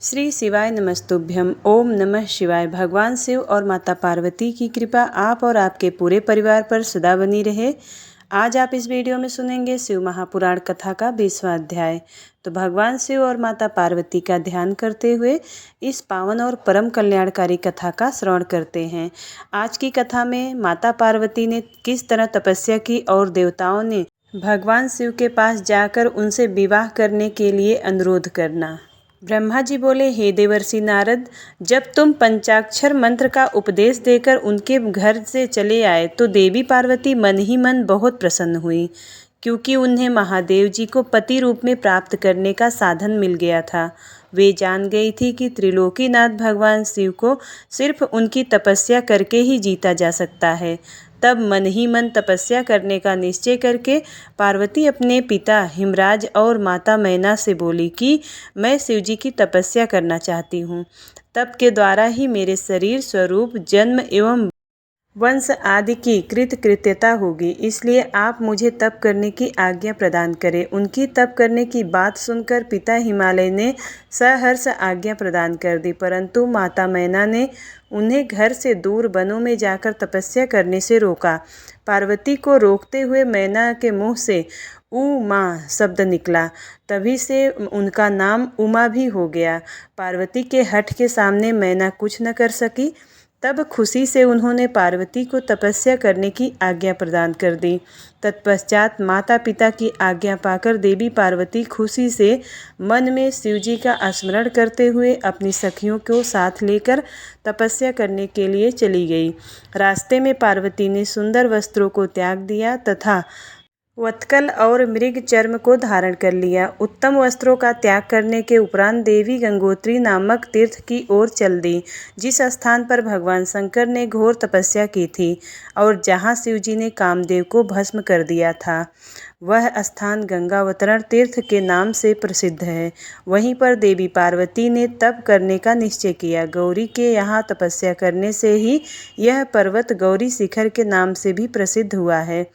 श्री शिवाय नमस्तुभ्यम। ओम नमः शिवाय। भगवान शिव और माता पार्वती की कृपा आप और आपके पूरे परिवार पर सदा बनी रहे। आज आप इस वीडियो में सुनेंगे शिव महापुराण कथा का 20वां अध्याय। तो भगवान शिव और माता पार्वती का ध्यान करते हुए इस पावन और परम कल्याणकारी कथा का श्रवण करते हैं। आज की कथा में माता पार्वती ने किस तरह तपस्या की और देवताओं ने भगवान शिव के पास जाकर उनसे विवाह करने के लिए अनुरोध करना। ब्रह्मा जी बोले, हे देवर्षि नारद, जब तुम पंचाक्षर मंत्र का उपदेश देकर उनके घर से चले आए तो देवी पार्वती मन ही मन बहुत प्रसन्न हुई, क्योंकि उन्हें महादेव जी को पति रूप में प्राप्त करने का साधन मिल गया था। वे जान गई थी कि त्रिलोकीनाथ भगवान शिव को सिर्फ उनकी तपस्या करके ही जीता जा सकता है। तब मन ही मन तपस्या करने का निश्चय करके पार्वती अपने पिता हिमराज और माता मैना से बोली कि मैं शिवजी की तपस्या करना चाहती हूँ। तप के द्वारा ही मेरे शरीर, स्वरूप, जन्म एवं वंश आदि की कृतकृत्यता होगी, इसलिए आप मुझे तप करने की आज्ञा प्रदान करें। उनकी तप करने की बात सुनकर पिता हिमालय ने सहर्ष आज्ञा प्रदान कर दी, परंतु माता मैना ने उन्हें घर से दूर वनों में जाकर तपस्या करने से रोका। पार्वती को रोकते हुए मैना के मुंह से उमा शब्द निकला, तभी से उनका नाम उमा भी हो गया। पार्वती के हठ के सामने मैना कुछ न कर सकी। तब खुशी से उन्होंने पार्वती को तपस्या करने की आज्ञा प्रदान कर दी। तत्पश्चात माता पिता की आज्ञा पाकर देवी पार्वती खुशी से मन में शिवजी का स्मरण करते हुए अपनी सखियों को साथ लेकर तपस्या करने के लिए चली गई। रास्ते में पार्वती ने सुंदर वस्त्रों को त्याग दिया तथा वत्कल और मृग चर्म को धारण कर लिया। उत्तम वस्त्रों का त्याग करने के उपरांत देवी गंगोत्री नामक तीर्थ की ओर चल दी, जिस स्थान पर भगवान शंकर ने घोर तपस्या की थी और जहां शिवजी ने कामदेव को भस्म कर दिया था। वह स्थान गंगावतरण तीर्थ के नाम से प्रसिद्ध है। वहीं पर देवी पार्वती ने तप करने का निश्चय किया। गौरी के यहाँ तपस्या करने से ही यह पर्वत गौरी शिखर के नाम से भी प्रसिद्ध हुआ है।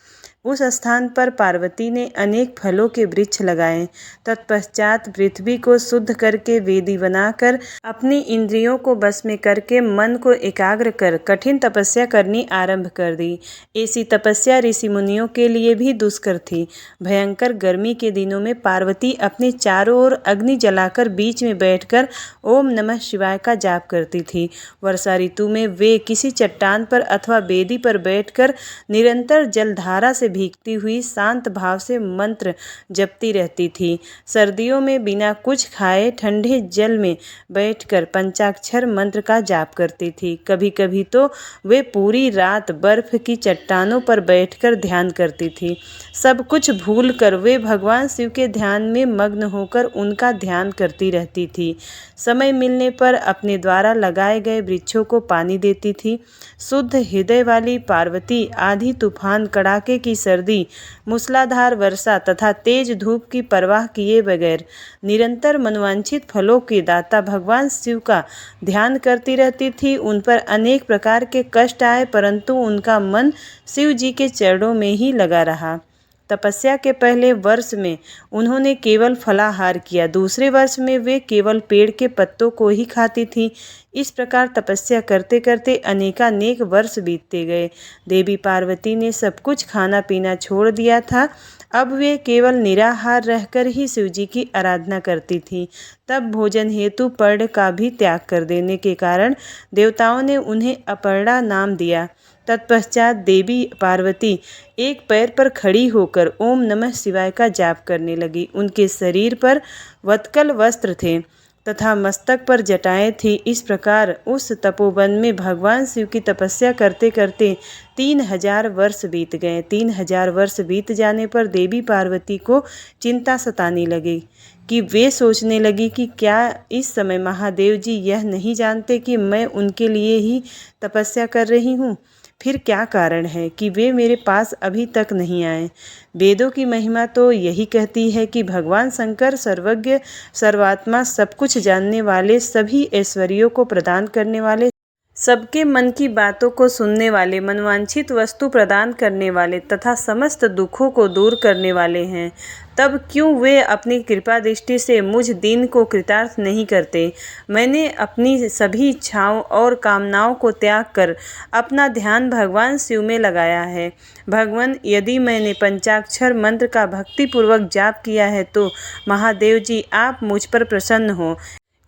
उस स्थान पर पार्वती ने अनेक फलों के वृक्ष लगाए। तत्पश्चात पृथ्वी को शुद्ध करके वेदी बनाकर अपनी इंद्रियों को बस में करके मन को एकाग्र कर कठिन तपस्या करनी आरंभ कर दी। ऐसी तपस्या ऋषि मुनियों के लिए भी दुष्कर थी। भयंकर गर्मी के दिनों में पार्वती अपने चारों ओर अग्नि जलाकर बीच में बैठकर ओम नमः शिवाय का जाप करती थी। वर्षा ऋतु में वे किसी चट्टान पर अथवा बेदी पर बैठकर निरंतर जलधारा से भीगती हुई शांत भाव से मंत्र जपती रहती थी। सर्दियों में बिना कुछ खाए ठंडे जल में बैठकर पंचाक्षर मंत्र का जाप करती थी। कभी कभी तो वे पूरी रात बर्फ की चट्टानों पर बैठकर ध्यान करती थी। सब कुछ भूलकर वे भगवान शिव के ध्यान में मग्न होकर उनका ध्यान करती रहती थी। समय मिलने पर अपने द्वारा लगाए गए वृक्षों को पानी देती थी। शुद्ध हृदय वाली पार्वती आधी तूफान, कड़ाके की सर्दी, मूसलाधार वर्षा तथा तेज धूप की परवाह किए बगैर निरंतर मनवांछित फलों के दाता भगवान शिव का ध्यान करती रहती थी। उन पर अनेक प्रकार के कष्ट आए, परंतु उनका मन शिव जी के चरणों में ही लगा रहा। तपस्या के पहले वर्ष में उन्होंने केवल फलाहार किया, दूसरे वर्ष में वे केवल पेड़ के पत्तों को ही खाती थी। इस प्रकार तपस्या करते करते अनेकानेक वर्ष बीतते गए। देवी पार्वती ने सब कुछ खाना पीना छोड़ दिया था। अब वे केवल निराहार रहकर ही शिवजी की आराधना करती थीं। तब भोजन हेतु पर्ण का भी त्याग कर देने के कारण देवताओं ने उन्हें अपर्णा नाम दिया। तत्पश्चात देवी पार्वती एक पैर पर खड़ी होकर ओम नमः शिवाय का जाप करने लगी। उनके शरीर पर वत्कल वस्त्र थे तथा मस्तक पर जटाएं थी। इस प्रकार उस तपोवन में भगवान शिव की तपस्या करते करते 3000 वर्ष बीत गए। 3000 वर्ष बीत जाने पर देवी पार्वती को चिंता सताने लगी कि वे सोचने लगी कि क्या इस समय महादेव जी यह नहीं जानते कि मैं उनके लिए ही तपस्या कर रही हूँ? फिर क्या कारण है कि वे मेरे पास अभी तक नहीं आए? वेदों की महिमा तो यही कहती है कि भगवान शंकर सर्वज्ञ, सर्वात्मा, सब कुछ जानने वाले, सभी ऐश्वर्यों को प्रदान करने वाले, सबके मन की बातों को सुनने वाले, मनवांछित वस्तु प्रदान करने वाले तथा समस्त दुखों को दूर करने वाले हैं, तब क्यों वे अपनी कृपा दृष्टि से मुझ दीन को कृतार्थ नहीं करते। मैंने अपनी सभी इच्छाओं और कामनाओं को त्याग कर अपना ध्यान भगवान शिव में लगाया है। भगवान, यदि मैंने पंचाक्षर मंत्र का भक्तिपूर्वक जाप किया है तो महादेव जी आप मुझ पर प्रसन्न हो।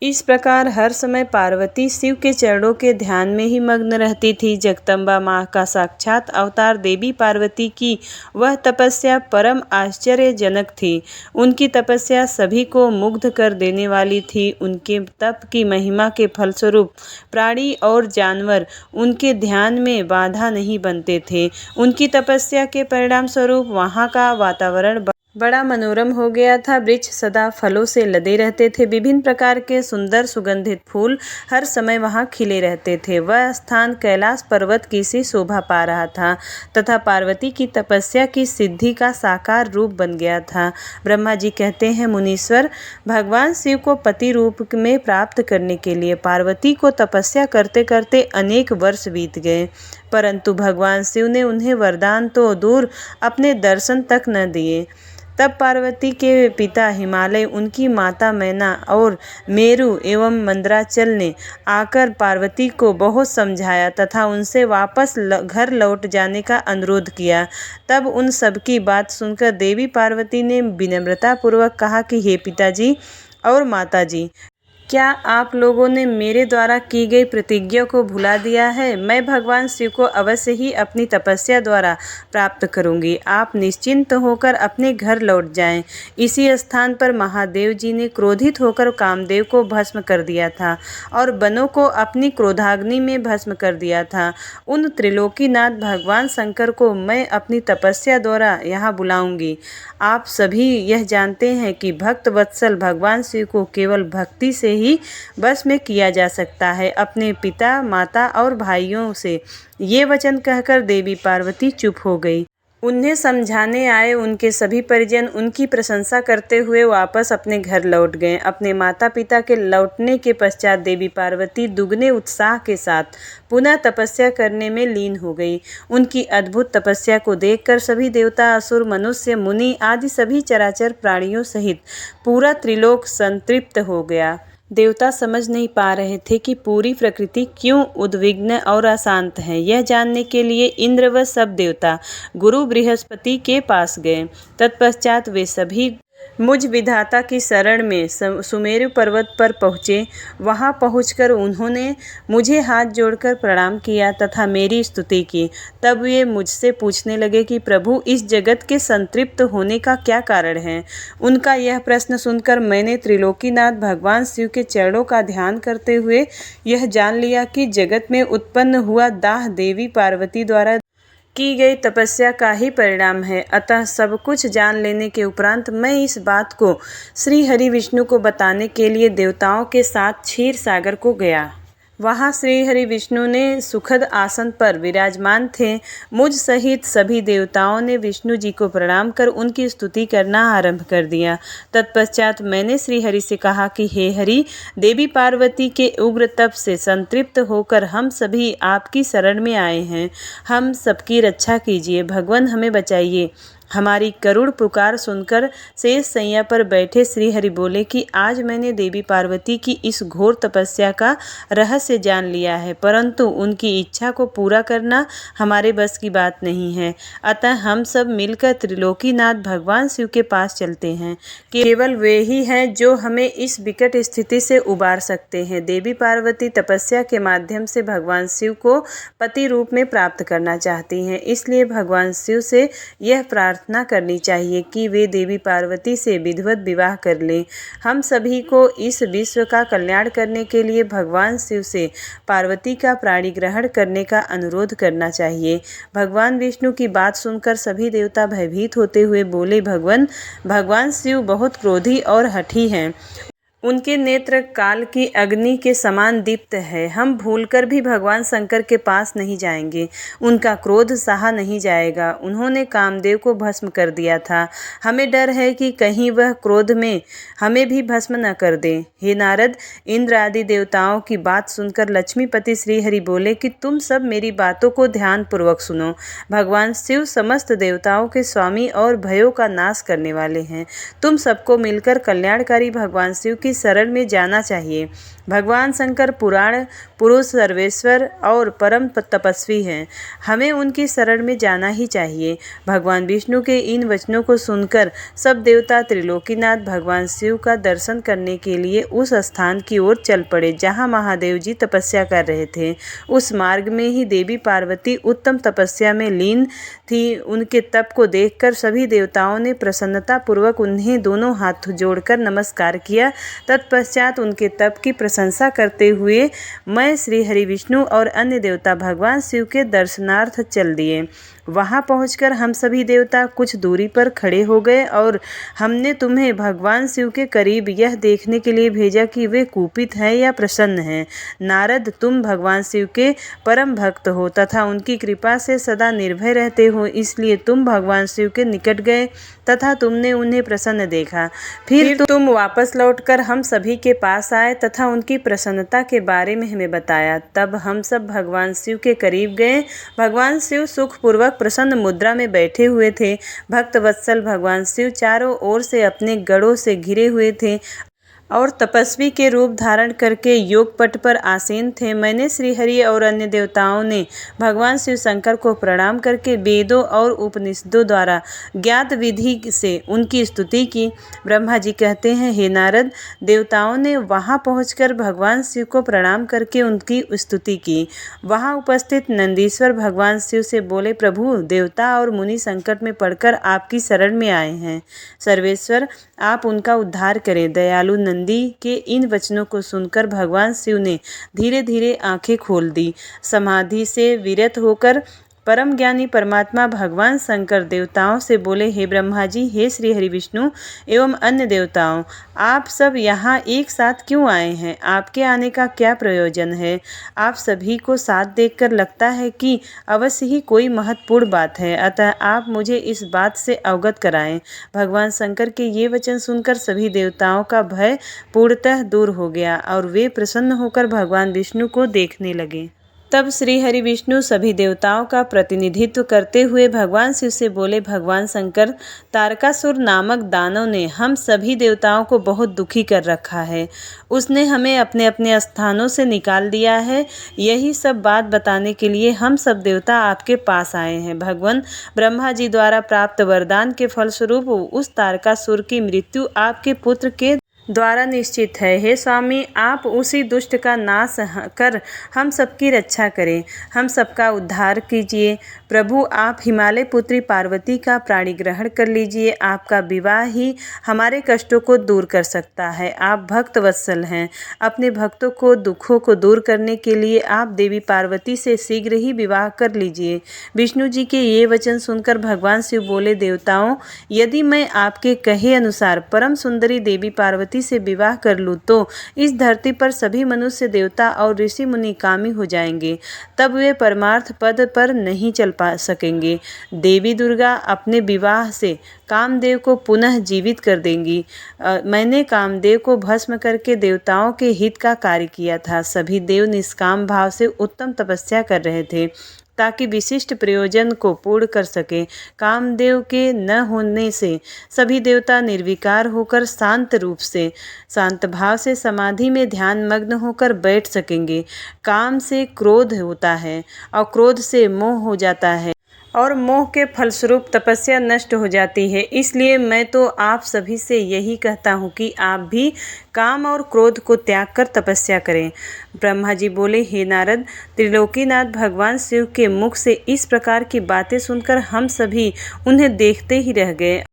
इस प्रकार हर समय पार्वती शिव के चरणों के ध्यान में ही मग्न रहती थी। जगदम्बा माँ का साक्षात अवतार देवी पार्वती की वह तपस्या परम आश्चर्यजनक थी। उनकी तपस्या सभी को मुग्ध कर देने वाली थी। उनके तप की महिमा के फलस्वरूप प्राणी और जानवर उनके ध्यान में बाधा नहीं बनते थे। उनकी तपस्या के परिणाम स्वरूप वहाँ का वातावरण बड़ा मनोरम हो गया था। वृक्ष सदा फलों से लदे रहते थे। विभिन्न प्रकार के सुंदर सुगंधित फूल हर समय वहां खिले रहते थे। वह स्थान कैलाश पर्वत की सी शोभा पा रहा था तथा पार्वती की तपस्या की सिद्धि का साकार रूप बन गया था। ब्रह्मा जी कहते हैं, मुनीश्वर, भगवान शिव को पति रूप में प्राप्त करने के लिए पार्वती को तपस्या करते करते अनेक वर्ष बीत गए, परंतु भगवान शिव ने उन्हें वरदान तो दूर अपने दर्शन तक न दिए। तब पार्वती के पिता हिमालय, उनकी माता मैना और मेरु एवं मंदराचल ने आकर पार्वती को बहुत समझाया तथा उनसे वापस घर लौट जाने का अनुरोध किया। तब उन सबकी बात सुनकर देवी पार्वती ने विनम्रतापूर्वक कहा कि हे पिताजी और माताजी, क्या आप लोगों ने मेरे द्वारा की गई प्रतिज्ञा को भुला दिया है? मैं भगवान शिव को अवश्य ही अपनी तपस्या द्वारा प्राप्त करूंगी। आप निश्चिंत होकर अपने घर लौट जाएं। इसी स्थान पर महादेव जी ने क्रोधित होकर कामदेव को भस्म कर दिया था और बनों को अपनी क्रोधाग्नि में भस्म कर दिया था। उन त्रिलोकीनाथ भगवान शंकर को मैं अपनी तपस्या द्वारा यहाँ बुलाऊंगी। आप सभी यह जानते हैं कि भक्त वत्सल भगवान शिव को केवल भक्ति से ही बस में किया जा सकता है। अपने पिता, माता और भाइयों से ये वचन कहकर देवी पार्वती चुप हो गई। उन्हें समझाने आए उनके सभी परिजन उनकी प्रशंसा करते हुए वापस अपने घर लौट गए। अपने माता पिता के लौटने के पश्चात देवी पार्वती दुगने उत्साह के साथ पुनः तपस्या करने में लीन हो गई। उनकी अद्भुत तपस्या को देखकर सभी देवता, असुर, मनुष्य, मुनि आदि सभी चराचर प्राणियों सहित पूरा त्रिलोक संतृप्त हो गया। देवता समझ नहीं पा रहे थे कि पूरी प्रकृति क्यों उद्विग्न और अशांत है। यह जानने के लिए इंद्र व सब देवता गुरु बृहस्पति के पास गए। तत्पश्चात वे सभी मुझ विधाता की शरण में सुमेरु पर्वत पर पहुँचे। वहाँ पहुँचकर उन्होंने मुझे हाथ जोड़कर प्रणाम किया तथा मेरी स्तुति की। तब वे मुझसे पूछने लगे कि प्रभु, इस जगत के संतृप्त होने का क्या कारण है? उनका यह प्रश्न सुनकर मैंने त्रिलोकीनाथ भगवान शिव के चरणों का ध्यान करते हुए यह जान लिया कि जगत में उत्पन्न हुआ दाह देवी पार्वती द्वारा की गई तपस्या का ही परिणाम है। अतः सब कुछ जान लेने के उपरांत मैं इस बात को श्री हरि विष्णु को बताने के लिए देवताओं के साथ क्षीर सागर को गया। वहाँ श्री हरि विष्णु ने सुखद आसन पर विराजमान थे। मुझ सहित सभी देवताओं ने विष्णु जी को प्रणाम कर उनकी स्तुति करना आरंभ कर दिया। तत्पश्चात मैंने श्री हरि से कहा कि हे हरि, देवी पार्वती के उग्र तप से संतृप्त होकर हम सभी आपकी शरण में आए हैं। हम सबकी रक्षा कीजिए। भगवान, हमें बचाइए। हमारी करुण पुकार सुनकर शेष सैया पर बैठे श्री हरि बोले कि आज मैंने देवी पार्वती की इस घोर तपस्या का रहस्य जान लिया है, परंतु उनकी इच्छा को पूरा करना हमारे बस की बात नहीं है। अतः हम सब मिलकर त्रिलोकीनाथ भगवान शिव के पास चलते हैं। केवल वे ही हैं जो हमें इस विकट स्थिति से उबार सकते हैं। देवी पार्वती तपस्या के माध्यम से भगवान शिव को पति रूप में प्राप्त करना चाहती हैं, इसलिए भगवान शिव से यह प्रार्थना करनी चाहिए कि वे देवी पार्वती से विधिवत विवाह कर लें। हम सभी को इस विश्व का कल्याण करने के लिए भगवान शिव से पार्वती का प्राणी ग्रहण करने का अनुरोध करना चाहिए। भगवान विष्णु की बात सुनकर सभी देवता भयभीत होते हुए बोले, भगवान शिव बहुत क्रोधी और हठी हैं। उनके नेत्र काल की अग्नि के समान दीप्त है। हम भूलकर भी भगवान शंकर के पास नहीं जाएंगे। उनका क्रोध सहा नहीं जाएगा। उन्होंने कामदेव को भस्म कर दिया था। हमें डर है कि कहीं वह क्रोध में हमें भी भस्म न कर दे। हे नारद, इंद्र आदि देवताओं की बात सुनकर लक्ष्मीपति श्रीहरि बोले कि तुम सब मेरी बातों को ध्यान पूर्वक सुनो। भगवान शिव समस्त देवताओं के स्वामी और भयों का नाश करने वाले हैं। तुम सबको मिलकर कल्याणकारी भगवान शिव की शरण में जाना चाहिए। भगवान शंकर पुराण पुरुष, सर्वेश्वर और परम तपस्वी हैं। हमें उनकी शरण में जाना ही चाहिए। भगवान विष्णु के इन वचनों को सुनकर सब देवता त्रिलोकीनाथ भगवान शिव का दर्शन करने के लिए उस स्थान की ओर चल पड़े जहां महादेव जी तपस्या कर रहे थे। उस मार्ग में ही देवी पार्वती उत्तम तपस्या में लीन थी। उनके तप को देखकर सभी देवताओं ने प्रसन्नता पूर्वक उन्हें दोनों हाथ जोड़कर नमस्कार किया। तत्पश्चात उनके तप की प्रशंसा करते हुए मैं श्री हरि विष्णु और अन्य देवता भगवान शिव के दर्शनार्थ चल दिए। वहां पहुंचकर हम सभी देवता कुछ दूरी पर खड़े हो गए और हमने तुम्हें भगवान शिव के करीब यह देखने के लिए भेजा कि वे कुपित हैं या प्रसन्न हैं। नारद, तुम भगवान शिव के परम भक्त हो तथा उनकी कृपा से सदा निर्भय रहते हो, इसलिए तुम भगवान शिव के निकट गए तथा तुमने उन्हें प्रसन्न देखा। फिर तुम वापस लौटकर हम सभी के पास आए तथा उनकी प्रसन्नता के बारे में हमें बताया। तब हम सब भगवान शिव के करीब गए। भगवान शिव सुखपूर्वक प्रसन्न मुद्रा में बैठे हुए थे। भक्त वत्सल भगवान शिव चारों ओर से अपने गढ़ों से घिरे हुए थे और तपस्वी के रूप धारण करके योगपट पर आसीन थे। मैंने श्रीहरि और अन्य देवताओं ने भगवान शिव शंकर को प्रणाम करके वेदों और उपनिषदों द्वारा ज्ञात विधि से उनकी स्तुति की। ब्रह्मा जी कहते हैं, हे नारद, देवताओं ने वहां पहुंचकर भगवान शिव को प्रणाम करके उनकी स्तुति की। वहां उपस्थित नंदीश्वर भगवान शिव से बोले, प्रभु, देवता और मुनि संकट में पड़कर आपकी शरण में आए हैं। सर्वेश्वर, आप उनका उद्धार करें। दयालु नंदी के इन वचनों को सुनकर भगवान शिव ने धीरे धीरे आंखें खोल दी। समाधि से विरत होकर परम ज्ञानी परमात्मा भगवान शंकर देवताओं से बोले, हे ब्रह्मा जी, हे श्री हरि विष्णु एवं अन्य देवताओं, आप सब यहाँ एक साथ क्यों आए हैं? आपके आने का क्या प्रयोजन है? आप सभी को साथ देखकर लगता है कि अवश्य ही कोई महत्वपूर्ण बात है, अतः आप मुझे इस बात से अवगत कराएं। भगवान शंकर के ये वचन सुनकर सभी देवताओं का भय पूर्णतः दूर हो गया और वे प्रसन्न होकर भगवान विष्णु को देखने लगे। तब श्री हरि विष्णु सभी देवताओं का प्रतिनिधित्व करते हुए भगवान शिव से बोले, भगवान शंकर, तारकासुर नामक दानव ने हम सभी देवताओं को बहुत दुखी कर रखा है। उसने हमें अपने अपने स्थानों से निकाल दिया है। यही सब बात बताने के लिए हम सब देवता आपके पास आए हैं। भगवान ब्रह्मा जी द्वारा प्राप्त वरदान के फलस्वरूप उस तारकासुर की मृत्यु आपके पुत्र के द्वारा निश्चित है। हे स्वामी, आप उसी दुष्ट का नाश कर हम सबकी रक्षा करें, हम सबका उद्धार कीजिए। प्रभु, आप हिमालय पुत्री पार्वती का प्राणी ग्रहण कर लीजिए। आपका विवाह ही हमारे कष्टों को दूर कर सकता है। आप भक्त वत्सल हैं। अपने भक्तों को दुखों को दूर करने के लिए आप देवी पार्वती से शीघ्र ही विवाह कर लीजिए। विष्णु जी के ये वचन सुनकर भगवान शिव बोले, देवताओं, यदि मैं आपके कहे अनुसार परम सुंदरी देवी पार्वती से विवाह कर लूं तो इस धरती पर सभी मनुष्य, देवता और ऋषि मुनि कामी हो जाएंगे। तब वे परमार्थ पद पर नहीं चल पा सकेंगे। देवी दुर्गा अपने विवाह से कामदेव को पुनः जीवित कर देंगी। मैंने कामदेव को भस्म करके देवताओं के हित का कार्य किया था। सभी देव निष्काम भाव से उत्तम तपस्या कर रहे थे ताकि विशिष्ट प्रयोजन को पूर्ण कर सके। कामदेव के न होने से सभी देवता निर्विकार होकर शांत रूप से, शांत भाव से समाधि में ध्यान मग्न होकर बैठ सकेंगे। काम से क्रोध होता है और क्रोध से मोह हो जाता है और मोह के फलस्वरूप तपस्या नष्ट हो जाती है। इसलिए मैं तो आप सभी से यही कहता हूँ कि आप भी काम और क्रोध को त्याग कर तपस्या करें। ब्रह्मा जी बोले, हे नारद, त्रिलोकीनाथ भगवान शिव के मुख से इस प्रकार की बातें सुनकर हम सभी उन्हें देखते ही रह गए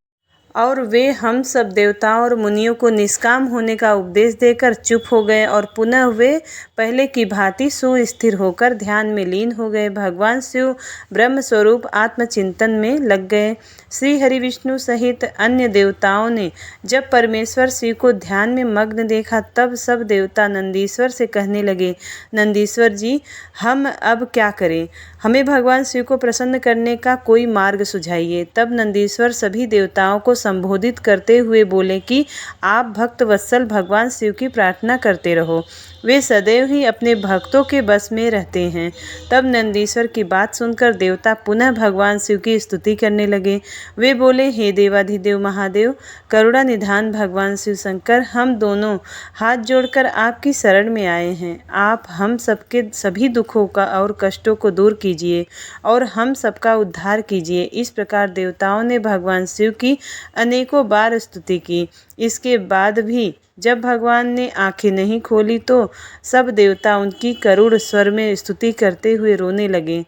और वे हम सब देवताओं और मुनियों को निष्काम होने का उपदेश देकर चुप हो गए और पुनः वे पहले की भांति सुस्थिर होकर ध्यान में लीन हो गए। भगवान शिव ब्रह्म स्वरूप आत्मचिंतन में लग गए। श्री हरि विष्णु सहित अन्य देवताओं ने जब परमेश्वर शिव को ध्यान में मग्न देखा तब सब देवता नंदीश्वर से कहने लगे, नंदीश्वर जी, हम अब क्या करें? हमें भगवान शिव को प्रसन्न करने का कोई मार्ग सुझाइए। तब नंदीश्वर सभी देवताओं को संबोधित करते हुए बोले कि आप भक्त वत्सल भगवान शिव की प्रार्थना करते रहो, वे सदैव ही अपने भक्तों के बस में रहते हैं। तब नंदीश्वर की बात सुनकर देवता पुनः भगवान शिव की स्तुति करने लगे। वे बोले, हे देवाधिदेव महादेव, करुणा निधान भगवान शिव शंकर, हम दोनों हाथ जोड़कर आपकी शरण में आए हैं। आप हम सबके सभी दुखों का और कष्टों को दूर कीजिए और हम सबका उद्धार कीजिए। इस प्रकार देवताओं ने भगवान शिव की अनेकों बार स्तुति की। इसके बाद भी जब भगवान ने आंखें नहीं खोली तो सब देवता उनकी करुण स्वर में स्तुति करते हुए रोने लगे।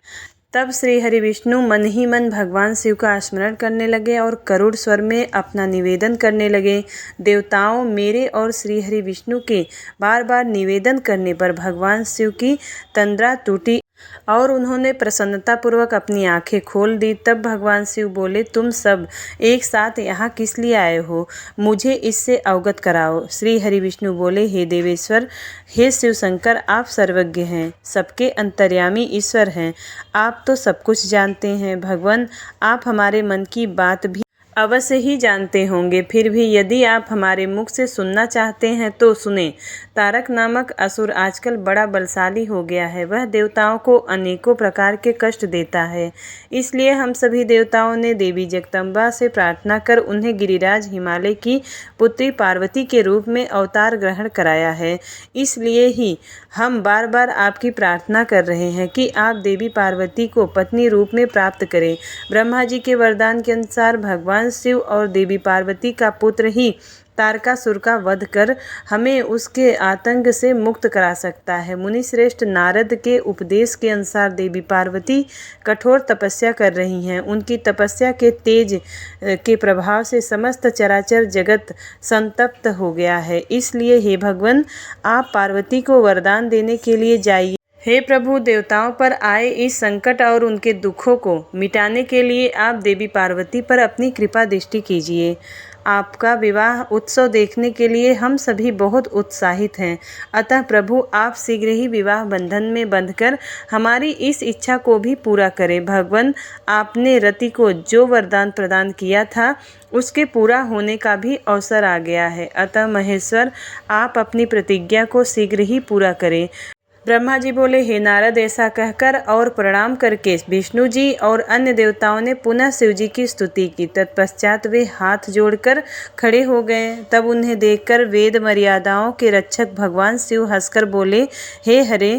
तब श्री हरि विष्णु मन ही मन भगवान शिव का स्मरण करने लगे और करुण स्वर में अपना निवेदन करने लगे। देवताओं, मेरे और श्री हरि विष्णु के बार बार निवेदन करने पर भगवान शिव की तंद्रा टूटी और उन्होंने प्रसन्नतापूर्वक अपनी आंखें खोल दी। तब भगवान शिव बोले, तुम सब एक साथ यहाँ किस लिए आए हो? मुझे इससे अवगत कराओ। श्री हरि विष्णु बोले, हे देवेश्वर, हे शिव शंकर, आप सर्वज्ञ हैं, सबके अंतर्यामी ईश्वर हैं, आप तो सब कुछ जानते हैं। भगवान, आप हमारे मन की बात भी अवश्य ही जानते होंगे, फिर भी यदि आप हमारे मुख से सुनना चाहते हैं तो सुने। तारक नामक असुर आजकल बड़ा बलशाली हो गया है, वह देवताओं को अनेकों प्रकार के कष्ट देता है। इसलिए हम सभी देवताओं ने देवी जगदम्बा से प्रार्थना कर उन्हें गिरिराज हिमालय की पुत्री पार्वती के रूप में अवतार ग्रहण कराया है। इसलिए ही हम बार बार आपकी प्रार्थना कर रहे हैं कि आप देवी पार्वती को पत्नी रूप में प्राप्त करें। ब्रह्मा जी के वरदान के अनुसार भगवान शिव और देवी पार्वती का पुत्र ही तारकासुर का वध कर हमें उसके आतंक से मुक्त करा सकता है। मुनि श्रेष्ठ नारद के उपदेश के अनुसार देवी पार्वती कठोर तपस्या कर रही हैं। उनकी तपस्या के तेज के प्रभाव से समस्त चराचर जगत संतप्त हो गया है। इसलिए हे भगवान, आप पार्वती को वरदान देने के लिए जाइए। हे प्रभु, देवताओं पर आए इस संकट और उनके दुखों को मिटाने के लिए आप देवी पार्वती पर अपनी कृपा दृष्टि कीजिए। आपका विवाह उत्सव देखने के लिए हम सभी बहुत उत्साहित हैं। अतः प्रभु, आप शीघ्र ही विवाह बंधन में बंधकर हमारी इस इच्छा को भी पूरा करें। भगवान, आपने रति को जो वरदान प्रदान किया था उसके पूरा होने का भी अवसर आ गया है। अतः महेश्वर, आप अपनी प्रतिज्ञा को शीघ्र ही पूरा करें। ब्रह्मा जी बोले, हे नारद, ऐसा कहकर और प्रणाम करके विष्णु जी और अन्य देवताओं ने पुनः शिव जी की स्तुति की। तत्पश्चात वे हाथ जोड़कर खड़े हो गए। तब उन्हें देखकर वेद मर्यादाओं के रक्षक भगवान शिव हंसकर बोले, हे हरे,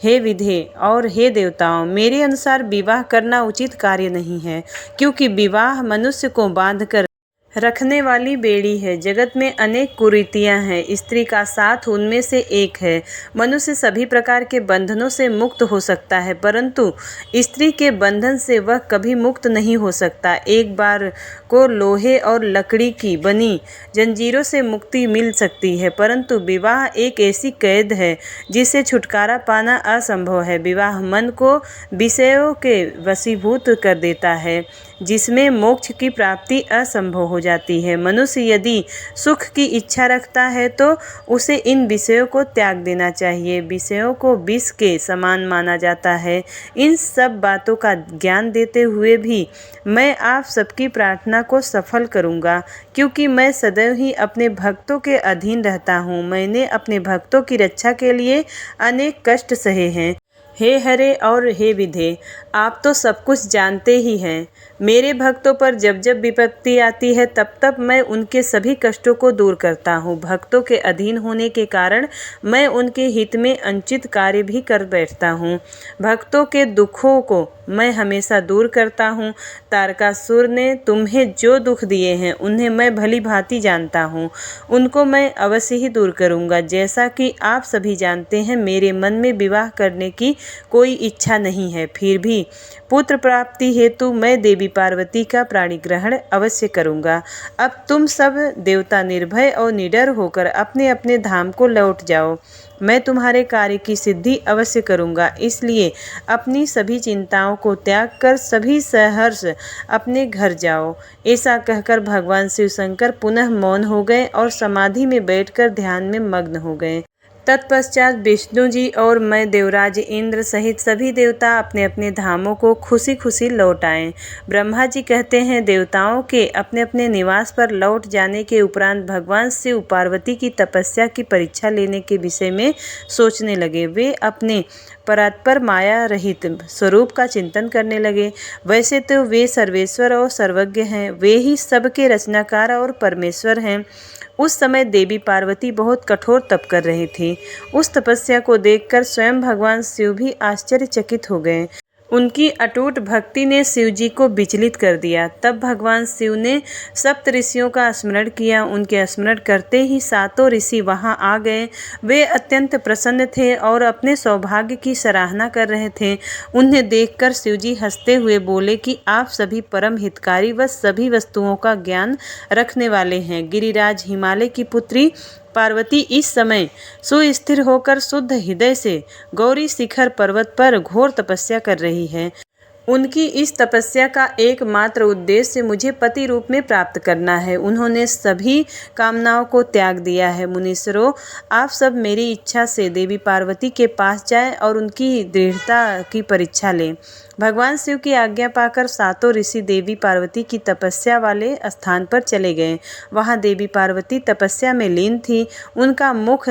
हे विधे और हे देवताओं, मेरे अनुसार विवाह करना उचित कार्य नहीं है, क्योंकि विवाह मनुष्य को बांधकर रखने वाली बेड़ी है। जगत में अनेक कुरीतियां हैं, स्त्री का साथ उनमें से एक है। मनुष्य सभी प्रकार के बंधनों से मुक्त हो सकता है, परंतु स्त्री के बंधन से वह कभी मुक्त नहीं हो सकता। एक बार को लोहे और लकड़ी की बनी जंजीरों से मुक्ति मिल सकती है, परंतु विवाह एक ऐसी कैद है जिससे छुटकारा पाना असंभव है। विवाह मन को विषयों के वशीभूत कर देता है, जिसमें मोक्ष की प्राप्ति असंभव हो जाती है। मनुष्य यदि सुख की इच्छा रखता है तो उसे इन विषयों को त्याग देना चाहिए। विषयों को विष के समान माना जाता है। इन सब बातों का ज्ञान देते हुए भी मैं आप सबकी प्रार्थना को सफल करूंगा, क्योंकि मैं सदैव ही अपने भक्तों के अधीन रहता हूँ। मैंने अपने भक्तों की रक्षा के लिए अनेक कष्ट सहे हैं। हे हरे और हे विधे, आप तो सब कुछ जानते ही हैं। मेरे भक्तों पर जब जब विपत्ति आती है तब तब मैं उनके सभी कष्टों को दूर करता हूँ। भक्तों के अधीन होने के कारण मैं उनके हित में अनुचित कार्य भी कर बैठता हूँ। भक्तों के दुखों को मैं हमेशा दूर करता हूँ। तारकासुर ने तुम्हें जो दुख दिए हैं उन्हें मैं भली भांति जानता हूँ, उनको मैं अवश्य ही दूर करूँगा। जैसा कि आप सभी जानते हैं, मेरे मन में विवाह करने की कोई इच्छा नहीं है, फिर भी पुत्र प्राप्ति हेतु मैं देवी पार्वती का प्राणिग्रहण अवश्य करूँगा। अब तुम सब देवता निर्भय और निडर होकर अपने अपने धाम को लौट जाओ। मैं तुम्हारे कार्य की सिद्धि अवश्य करूँगा, इसलिए अपनी सभी चिंताओं को त्याग कर सभी सहर्ष अपने घर जाओ। ऐसा कहकर भगवान शिव शंकर पुनः मौन हो गए और समाधि में बैठकर ध्यान में मग्न हो गए। तत्पश्चात विष्णु जी और मैं देवराज इंद्र सहित सभी देवता अपने अपने धामों को खुशी खुशी लौट आए। ब्रह्मा जी कहते हैं, देवताओं के अपने अपने निवास पर लौट जाने के उपरांत भगवान शिव पार्वती की तपस्या की परीक्षा लेने के विषय में सोचने लगे। वे अपने परात्पर माया रहित स्वरूप का चिंतन करने लगे। वैसे तो वे सर्वेश्वर और सर्वज्ञ हैं, वे ही सबके रचनाकार और परमेश्वर हैं। उस समय देवी पार्वती बहुत कठोर तप कर रही थी। उस तपस्या को देखकर स्वयं भगवान शिव भी आश्चर्यचकित हो गए। उनकी अटूट भक्ति ने शिव जी को विचलित कर दिया। तब भगवान शिव ने सप्त ऋषियों का स्मरण किया। उनके स्मरण करते ही सातों ऋषि वहां आ गए। वे अत्यंत प्रसन्न थे और अपने सौभाग्य की सराहना कर रहे थे। उन्हें देखकर शिव जी हंसते हुए बोले कि आप सभी परम हितकारी व सभी वस्तुओं का ज्ञान रखने वाले हैं। गिरिराज हिमालय की पुत्री पार्वती इस समय सुस्थिर होकर शुद्ध हृदय से गौरी शिखर पर्वत पर घोर तपस्या कर रही है। उनकी इस तपस्या का एकमात्र उद्देश्य मुझे पति रूप में प्राप्त करना है। उन्होंने सभी कामनाओं को त्याग दिया है। मुनीश्वरों, आप सब मेरी इच्छा से देवी पार्वती के पास जाएं और उनकी दृढ़ता की परीक्षा लें। भगवान शिव की आज्ञा पाकर सातों ऋषि देवी पार्वती की तपस्या वाले स्थान पर चले गए। वहां देवी पार्वती तपस्या में लीन थी। उनका मुख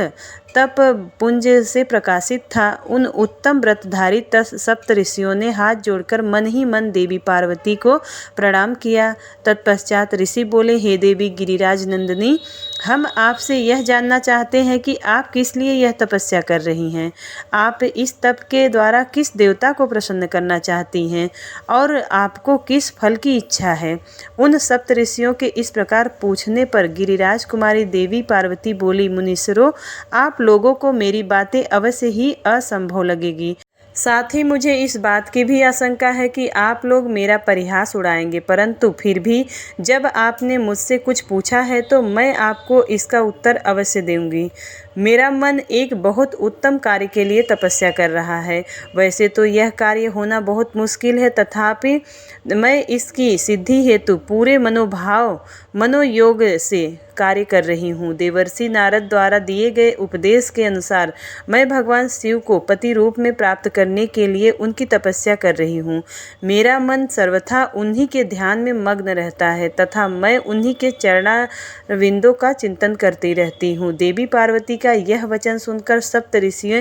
तप पुंज से प्रकाशित था। उन उत्तम व्रतधारी सप्त ऋषियों ने हाथ जोड़कर मन ही मन देवी पार्वती को प्रणाम किया। तत्पश्चात ऋषि बोले, हे देवी गिरिराज नंदिनी, हम आपसे यह जानना चाहते हैं कि आप किस लिए यह तपस्या कर रही हैं। आप इस तप के द्वारा किस देवता को प्रसन्न करना चाहती हैं और आपको किस फल की इच्छा है। उन सप्त ऋषियों के इस प्रकार पूछने पर गिरिराज कुमारी देवी पार्वती बोली, मुनीश्वरों, आप लोगों को मेरी बातें अवश्य ही असंभव लगेगी। साथ ही मुझे इस बात की भी आशंका है कि आप लोग मेरा परिहास उड़ाएंगे, परंतु फिर भी जब आपने मुझसे कुछ पूछा है तो मैं आपको इसका उत्तर अवश्य दूंगी। मेरा मन एक बहुत उत्तम कार्य के लिए तपस्या कर रहा है। वैसे तो यह कार्य होना बहुत मुश्किल है, तथापि मैं इसकी सिद्धि हेतु पूरे मनोयोग से कार्य कर रही हूँ। देवर्षि नारद द्वारा दिए गए उपदेश के अनुसार मैं भगवान शिव को पति रूप में प्राप्त करने के लिए उनकी तपस्या कर रही हूँ। मेरा मन सर्वथा उन्हीं के ध्यान में मग्न रहता है तथा मैं उन्हीं के चरणारविंदों का चिंतन करती रहती हूँ। देवी पार्वती का यह वचन सुनकर सप्त ऋषि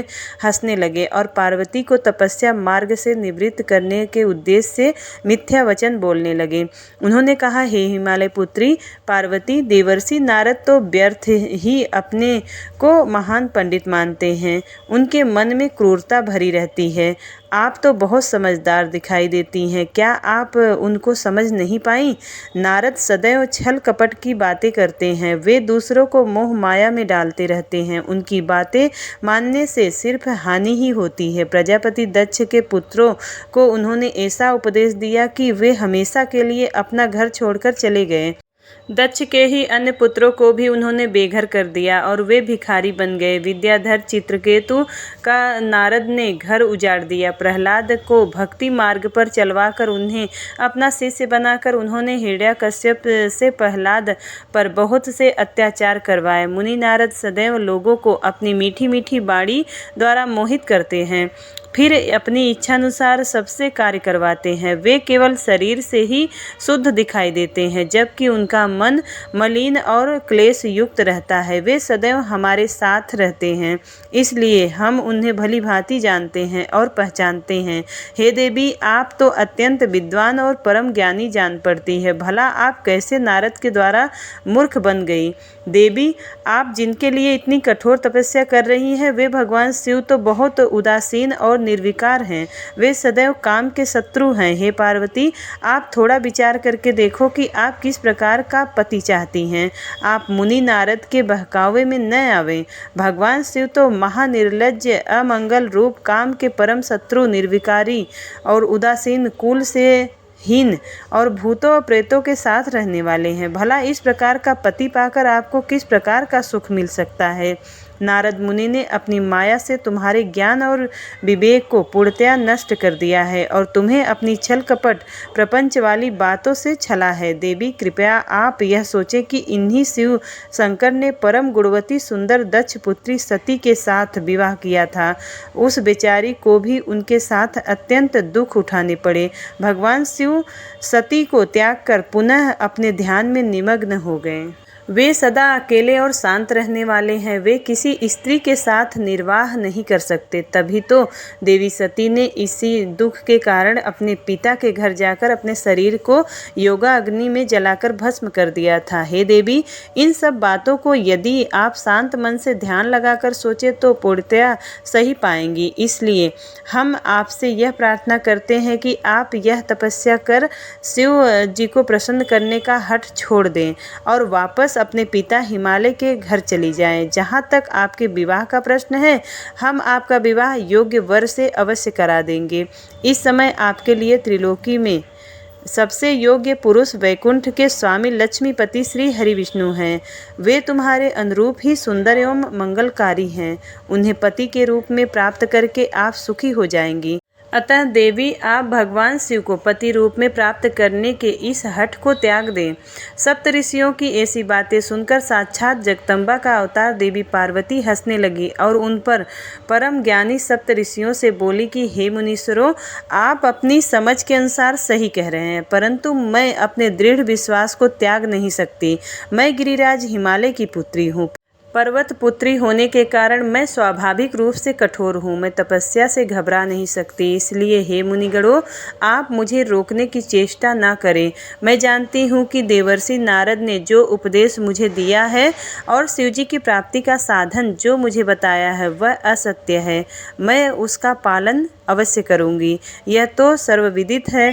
हंसने लगे और पार्वती को तपस्या मार्ग से निवृत्त करने के उद्देश्य से मिथ्या वचन बोलने लगे। उन्होंने कहा, हे हिमालय पुत्री पार्वती, देवर्षि नारद तो व्यर्थ ही अपने को महान पंडित मानते हैं। उनके मन में क्रूरता भरी रहती है। आप तो बहुत समझदार दिखाई देती हैं, क्या आप उनको समझ नहीं पाई? नारद सदैव छल कपट की बातें करते हैं। वे दूसरों को मोह माया में डालते रहते हैं। उनकी बातें मानने से सिर्फ हानि ही होती है। प्रजापति दक्ष के पुत्रों को उन्होंने ऐसा उपदेश दिया कि वे हमेशा के लिए अपना घर छोड़कर चले गए। दक्ष के ही अन्य पुत्रों को भी उन्होंने बेघर कर दिया और वे भिखारी बन गए। विद्याधर चित्रकेतु का नारद ने घर उजाड़ दिया। प्रहलाद को भक्ति मार्ग पर चलवाकर उन्हें अपना शिष्य बनाकर उन्होंने हिरण्यकश्यप से प्रहलाद पर बहुत से अत्याचार करवाए। मुनि नारद सदैव लोगों को अपनी मीठी मीठी वाणी द्वारा मोहित करते हैं, फिर अपनी इच्छानुसार सबसे कार्य करवाते हैं। वे केवल शरीर से ही शुद्ध दिखाई देते हैं, जबकि उनका मन मलिन और क्लेश युक्त रहता है। वे सदैव हमारे साथ रहते हैं, इसलिए हम उन्हें भली भांति जानते हैं और पहचानते हैं। हे देवी, आप तो अत्यंत विद्वान और परम ज्ञानी जान पड़ती है। भला आप कैसे नारद के द्वारा मूर्ख बन गई? देवी, आप जिनके लिए इतनी कठोर तपस्या कर रही हैं, वे भगवान शिव तो बहुत उदासीन और निर्विकार हैं। वे सदैव काम के शत्रु हैं। हे पार्वती, आप थोड़ा विचार करके देखो कि आप किस प्रकार का पति चाहती हैं। आप मुनि नारद के बहकावे में न आवें। भगवान शिव तो महानिर्लज्ज, अमंगल रूप, काम के परम शत्रु, निर्विकारी और उदासीन कुल से हीन और भूतों और प्रेतों के साथ रहने वाले हैं। भला इस प्रकार का पति पाकर आपको किस प्रकार का सुख मिल सकता है। नारद मुनि ने अपनी माया से तुम्हारे ज्ञान और विवेक को पूर्णतया नष्ट कर दिया है और तुम्हें अपनी छल कपट प्रपंच वाली बातों से छला है। देवी कृपया आप यह सोचें कि इन्हीं शिव शंकर ने परम गुणवती सुंदर दक्ष पुत्री सती के साथ विवाह किया था। उस बेचारी को भी उनके साथ अत्यंत दुख उठाने पड़े। भगवान शिव सती को त्याग कर पुनः अपने ध्यान में निमग्न हो गए। वे सदा अकेले और शांत रहने वाले हैं। वे किसी स्त्री के साथ निर्वाह नहीं कर सकते। तभी तो देवी सती ने इसी दुख के कारण अपने पिता के घर जाकर अपने शरीर को योगा अग्नि में जलाकर भस्म कर दिया था। हे देवी, इन सब बातों को यदि आप शांत मन से ध्यान लगाकर सोचे तो पूर्णतया सही पाएंगी। इसलिए हम आपसे यह प्रार्थना करते हैं कि आप यह तपस्या कर शिव जी को प्रसन्न करने का हठ छोड़ दें और वापस अपने पिता हिमालय के घर चली जाएं। जहाँ तक आपके विवाह का प्रश्न है, हम आपका विवाह योग्य वर से अवश्य करा देंगे। इस समय आपके लिए त्रिलोकी में सबसे योग्य पुरुष वैकुंठ के स्वामी लक्ष्मीपति श्री हरि विष्णु हैं। वे तुम्हारे अनुरूप ही सुंदर एवं मंगलकारी हैं। उन्हें पति के रूप में प्राप्त करके आप सुखी हो जाएंगी। अतः देवी, आप भगवान शिव को पति रूप में प्राप्त करने के इस हठ को त्याग दें। सप्त ऋषियों की ऐसी बातें सुनकर साक्षात जगदम्बा का अवतार देवी पार्वती हंसने लगी और उन पर परम ज्ञानी सप्त ऋषियों से बोली कि हे मुनीश्वरों, आप अपनी समझ के अनुसार सही कह रहे हैं, परंतु मैं अपने दृढ़ विश्वास को त्याग नहीं सकती। मैं गिरिराज हिमालय की पुत्री हूँ। पर्वत पुत्री होने के कारण मैं स्वाभाविक रूप से कठोर हूँ। मैं तपस्या से घबरा नहीं सकती। इसलिए हे मुनिगणों, आप मुझे रोकने की चेष्टा ना करें। मैं जानती हूँ कि देवर्षि नारद ने जो उपदेश मुझे दिया है और शिवजी की प्राप्ति का साधन जो मुझे बताया है वह असत्य है। मैं उसका पालन अवश्य करूँगी। यह तो सर्वविदित है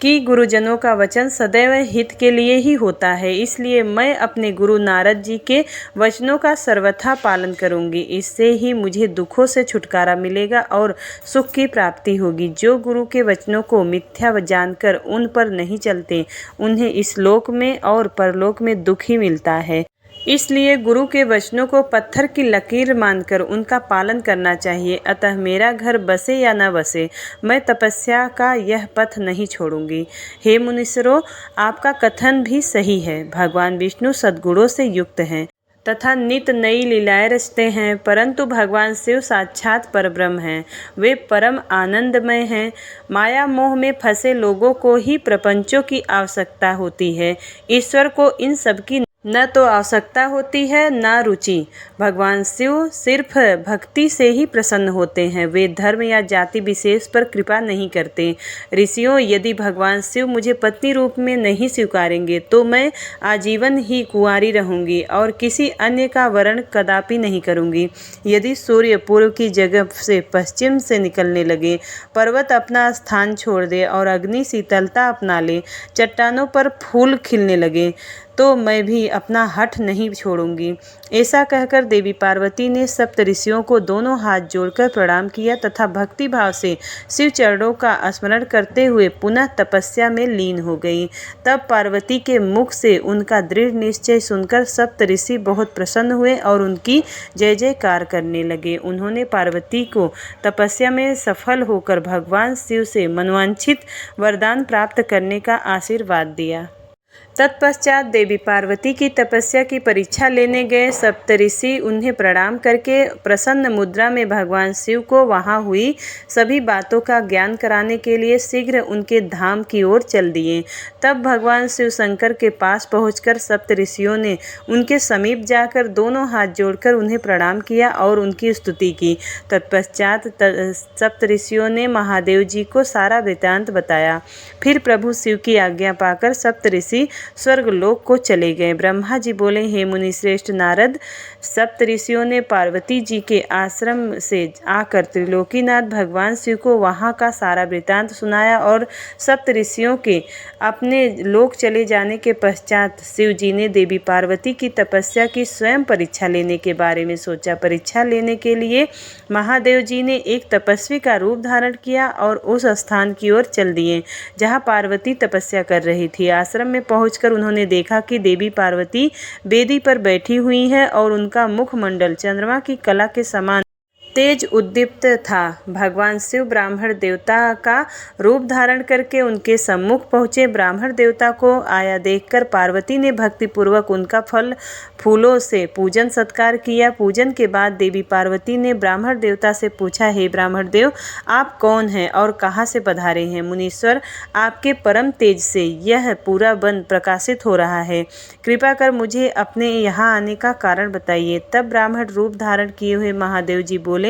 कि गुरुजनों का वचन सदैव हित के लिए ही होता है। इसलिए मैं अपने गुरु नारद जी के वचनों का सर्वथा पालन करूंगी। इससे ही मुझे दुखों से छुटकारा मिलेगा और सुख की प्राप्ति होगी। जो गुरु के वचनों को मिथ्या जानकर उन पर नहीं चलते, उन्हें इस लोक में और परलोक में दुख ही मिलता है। इसलिए गुरु के वचनों को पत्थर की लकीर मानकर उनका पालन करना चाहिए। अतः मेरा घर बसे या न बसे, मैं तपस्या का यह पथ नहीं छोड़ूंगी। हे मुनीश्वरों, आपका कथन भी सही है। भगवान विष्णु सद्गुणों से युक्त हैं तथा नित नई लीलाएं रचते हैं, परंतु भगवान शिव साक्षात परब्रह्म हैं। वे परम आनंदमय हैं। माया मोह में फंसे लोगों को ही प्रपंचों की आवश्यकता होती है। ईश्वर को इन सब की न तो आवश्यकता होती है न रुचि। भगवान शिव सिर्फ भक्ति से ही प्रसन्न होते हैं। वे धर्म या जाति विशेष पर कृपा नहीं करते। ऋषियों, यदि भगवान शिव मुझे पत्नी रूप में नहीं स्वीकारेंगे तो मैं आजीवन ही कुंवारी रहूंगी और किसी अन्य का वरण कदापि नहीं करूंगी। यदि सूर्य पूर्व की जगह से पश्चिम से निकलने लगे, पर्वत अपना स्थान छोड़ दे और अग्नि शीतलता अपना ले, चट्टानों पर फूल खिलने लगे, तो मैं भी अपना हठ नहीं छोड़ूंगी। ऐसा कहकर देवी पार्वती ने सप्त ऋषियों को दोनों हाथ जोड़कर प्रणाम किया तथा भक्ति भाव से शिव चरणों का स्मरण करते हुए पुनः तपस्या में लीन हो गई। तब पार्वती के मुख से उनका दृढ़ निश्चय सुनकर सप्त ऋषि बहुत प्रसन्न हुए और उनकी जय जयकार करने लगे। उन्होंने पार्वती को तपस्या में सफल होकर भगवान शिव से मनवांछित वरदान प्राप्त करने का आशीर्वाद दिया। तत्पश्चात देवी पार्वती की तपस्या की परीक्षा लेने गए सप्तऋषि उन्हें प्रणाम करके प्रसन्न मुद्रा में भगवान शिव को वहां हुई सभी बातों का ज्ञान कराने के लिए शीघ्र उनके धाम की ओर चल दिए। तब भगवान शिव शंकर के पास पहुंचकर सप्तऋषियों ने उनके समीप जाकर दोनों हाथ जोड़कर उन्हें प्रणाम किया और उनकी स्तुति की। तत्पश्चात सप्तऋषियों ने महादेव जी को सारा वृत्तांत बताया। फिर प्रभु शिव की आज्ञा पाकर सप्तऋषि स्वर्गलोक को चले गए। ब्रह्मा जी बोले, हे मुनि श्रेष्ठ नारद, सप्त ऋषियों ने पार्वती जी के आश्रम से आकर त्रिलोकीनाथ भगवान शिव को वहाँ का सारा वृतांत सुनाया और सप्त ऋषियों के अपने लोक चले जाने के पश्चात शिव जी ने देवी पार्वती की तपस्या की स्वयं परीक्षा लेने के बारे में सोचा। परीक्षा लेने के लिए महादेव जी ने एक तपस्वी का रूप धारण किया और उस स्थान की ओर चल दिए जहाँ पार्वती तपस्या कर रही थी। आश्रम में पहुंचकर उन्होंने देखा कि देवी पार्वती वेदी पर बैठी हुई हैं और उनका मुखमंडल चंद्रमा की कला के समान तेज उद्दीप्त था। भगवान शिव ब्राह्मण देवता का रूप धारण करके उनके सम्मुख पहुँचे। ब्राह्मण देवता को आया देखकर पार्वती ने भक्तिपूर्वक उनका फूलों से पूजन सत्कार किया। पूजन के बाद देवी पार्वती ने ब्राह्मण देवता से पूछा, हे ब्राह्मण देव, आप कौन हैं और कहाँ से पधारे हैं? मुनीश्वर, आपके परम तेज से यह पूरा वन प्रकाशित हो रहा है, कृपा कर मुझे अपने यहाँ आने का कारण बताइए। तब ब्राह्मण रूप धारण किए हुए महादेव जी बोले,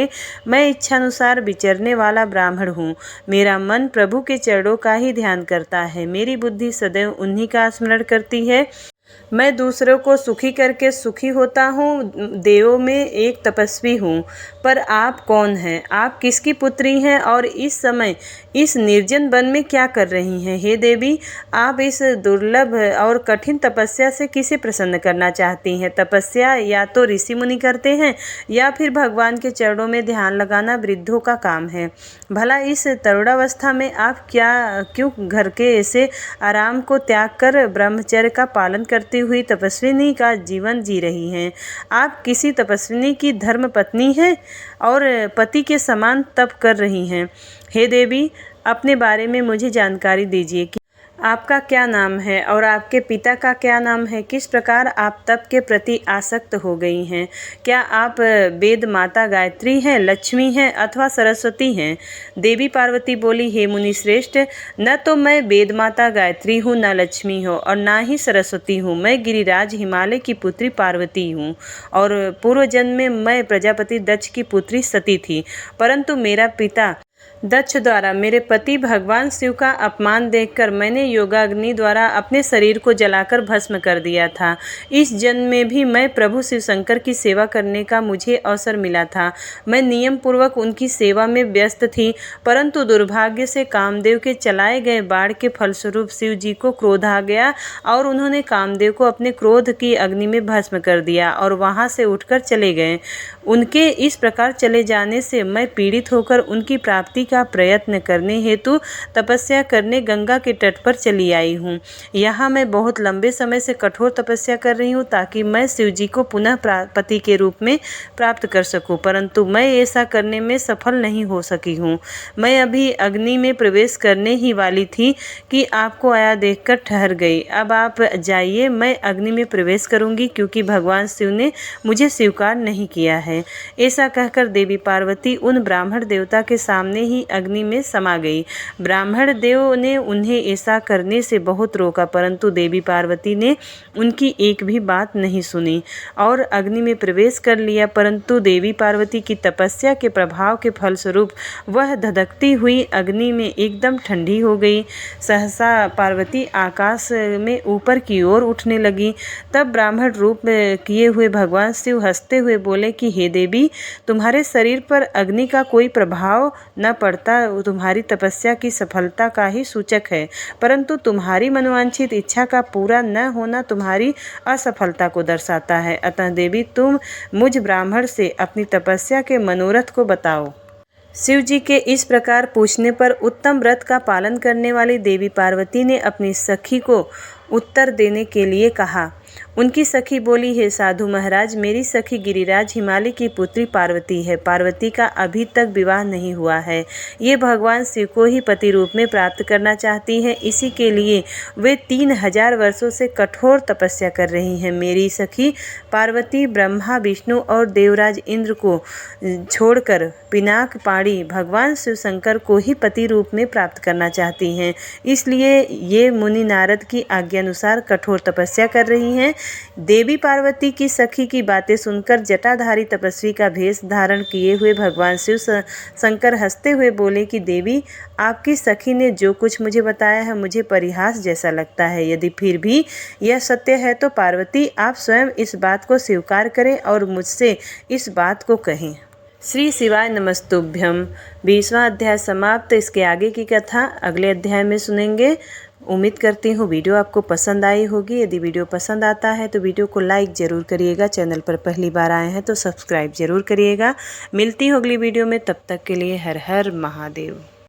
मैं इच्छानुसार विचरने वाला ब्राह्मण हूँ। मेरा मन प्रभु के चरणों का ही ध्यान करता है। मेरी बुद्धि सदैव उन्हीं का स्मरण करती है। मैं दूसरों को सुखी करके सुखी होता हूँ। देवों में एक तपस्वी हूँ। पर आप कौन हैं? आप किसकी पुत्री हैं और इस समय इस निर्जन वन में क्या कर रही हैं? हे देवी, आप इस दुर्लभ और कठिन तपस्या से किसे प्रसन्न करना चाहती हैं? तपस्या या तो ऋषि मुनि करते हैं या फिर भगवान के चरणों में ध्यान लगाना वृद्धों का काम है। भला इस तरुणावस्था में आप क्यों घर के ऐसे आराम को त्याग कर ब्रह्मचर्य का पालन करती हुई तपस्विनी का जीवन जी रही हैं? आप किसी तपस्विनी की धर्म पत्नी हैं और पति के समान तप कर रही हैं। हे देवी, अपने बारे में मुझे जानकारी दीजिए कि आपका क्या नाम है और आपके पिता का क्या नाम है? किस प्रकार आप तप के प्रति आसक्त हो गई हैं? क्या आप वेद माता गायत्री हैं, लक्ष्मी हैं अथवा सरस्वती हैं? देवी पार्वती बोली, हे मुनि श्रेष्ठ, न तो मैं वेद माता गायत्री हूँ, न लक्ष्मी हूँ और न ही सरस्वती हूँ। मैं गिरिराज हिमालय की पुत्री पार्वती हूँ और पूर्व जन्म में मैं प्रजापति दक्ष की पुत्री सती थी। परंतु मेरा पिता दक्ष द्वारा मेरे पति भगवान शिव का अपमान देखकर मैंने योगाग्नि द्वारा अपने शरीर को जलाकर भस्म कर दिया था। इस जन्म में भी मैं प्रभु शिव शंकर की सेवा करने का मुझे अवसर मिला था। मैं नियम पूर्वक उनकी सेवा में व्यस्त थी, परंतु दुर्भाग्य से कामदेव के चलाए गए बाण के फलस्वरूप शिव जी को क्रोध आ गया और उन्होंने कामदेव को अपने क्रोध की अग्नि में भस्म कर दिया और वहां से उठकर चले गए। उनके इस प्रकार चले जाने से मैं पीड़ित होकर उनकी प्राप्ति का प्रयत्न करने हेतु तपस्या करने गंगा के तट पर चली आई हूँ। यहाँ मैं बहुत लंबे समय से कठोर तपस्या कर रही हूँ ताकि मैं शिव जी को पुनः पति के रूप में प्राप्त कर सकूँ, परंतु मैं ऐसा करने में सफल नहीं हो सकी हूँ। मैं अभी अग्नि में प्रवेश करने ही वाली थी कि आपको आया देखकर ठहर गई। अब आप जाइए, मैं अग्नि में प्रवेश करूँगी क्योंकि भगवान शिव ने मुझे स्वीकार नहीं किया है। ऐसा कहकर देवी पार्वती उन ब्राह्मण देवता के सामने ही अग्नि में समा गई। ब्राह्मण देव ने उन्हें ऐसा करने से बहुत रोका, परंतु देवी पार्वती ने उनकी एक भी बात नहीं सुनी और अग्नि में प्रवेश कर लिया। परंतु देवी पार्वती की तपस्या के प्रभाव के फलस्वरूप वह धधकती हुई अग्नि में एकदम ठंडी हो गई। सहसा पार्वती आकाश में ऊपर की ओर उठने लगी। तब ब्राह्मण रूप किए हुए भगवान शिव हंसते हुए बोले कि हे देवी, तुम्हारे शरीर पर अग्नि का कोई प्रभाव न पड़ता तुम्हारी तपस्या की सफलता का ही सूचक है, परंतु तुम्हारी मनोवांछित इच्छा का पूरा न होना तुम्हारी असफलता को दर्शाता है। अतः देवी, तुम मुझ ब्राह्मण से अपनी तपस्या के मनोरथ को बताओ। शिव जी के इस प्रकार पूछने पर उत्तम व्रत का पालन करने वाली देवी पार्वती ने अपनी सखी को उत्तर देने के लिए कहा। उनकी सखी बोली, हे साधु महाराज, मेरी सखी गिरिराज हिमालय की पुत्री पार्वती है। पार्वती का अभी तक विवाह नहीं हुआ है। ये भगवान शिव को ही पति रूप में प्राप्त करना चाहती हैं। इसी के लिए वे 3000 वर्षों से कठोर तपस्या कर रही हैं। मेरी सखी पार्वती ब्रह्मा, विष्णु और देवराज इंद्र को छोड़कर पिनाक पाणी भगवान शिव शंकर को ही पति रूप में प्राप्त करना चाहती हैं। इसलिए ये मुनि नारद की आज्ञानुसार कठोर तपस्या कर रही हैं। देवी पार्वती की सखी की बातें सुनकर जटाधारी तपस्वी का भेष धारण किए हुए भगवान शिव शंकर हंसते हुए बोले कि देवी, आपकी सखी ने जो कुछ मुझे बताया है मुझे परिहास जैसा लगता है। यदि फिर भी यह सत्य है तो पार्वती आप स्वयं इस बात को स्वीकार करें और मुझसे इस बात को कहें। श्री शिवाय नमस्तुभ्यम। 20वां अध्याय समाप्त। इसके आगे की कथा अगले अध्याय में सुनेंगे। उम्मीद करती हूँ वीडियो आपको पसंद आई होगी। यदि वीडियो पसंद आता है तो वीडियो को लाइक ज़रूर करिएगा। चैनल पर पहली बार आए हैं तो सब्सक्राइब ज़रूर करिएगा। मिलती हूँ अगली वीडियो में, तब तक के लिए हर हर महादेव।